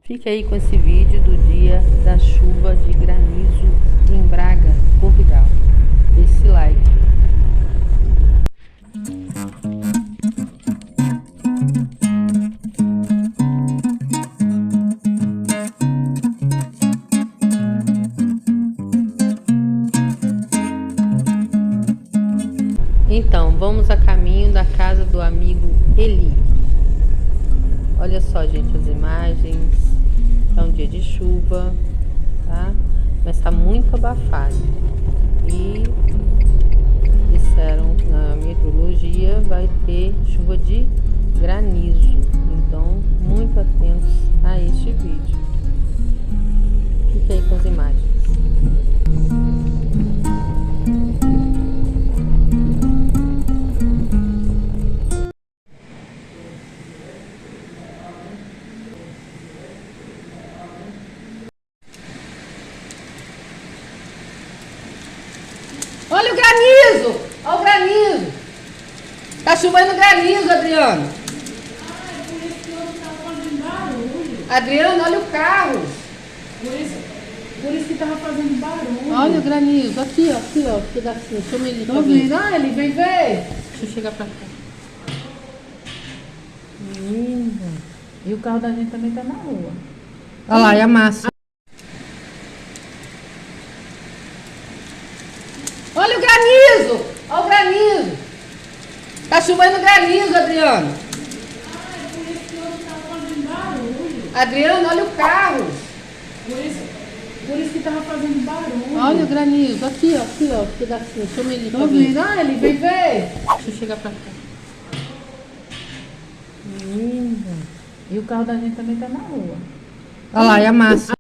Fique aí com esse vídeo do dia da chuva de granizo em Braga, Portugal. Deixe esse like. Então, vamos a caminho da casa do amigo Eli. Olha só, gente, as imagens. É um dia de chuva, tá? Mas tá muito abafado. E disseram que na meteorologia vai ter chuva de granizo. Então, muito atentos a este vídeo. Fique aí com as imagens. Olha o granizo! Olha o granizo! Tá chovendo granizo, Adriano! Ah, é por isso que eu tava fazendo barulho. Adriano, olha o carro! Por isso que tava fazendo barulho. Olha o granizo, aqui ó, pedacinho. Chama ele pra Tô ver. vendo? Ah, ele vem ver. Deixa eu chegar pra cá. Linda. E o carro da gente também tá na rua. Olha lá, e a massa. Olha o granizo! Olha o granizo! Tá chovendo granizo, Adriano! Ah, é por isso que eu tava fazendo barulho. Adriano, olha o carro! Por isso que tava fazendo barulho. Olha o granizo, aqui ó, pedacinho. Chama ele pra Tô ver. vendo? Ah, ele vem ver. Deixa eu chegar pra cá. Linda. E o carro da gente também tá na rua. Olha lá, e a massa.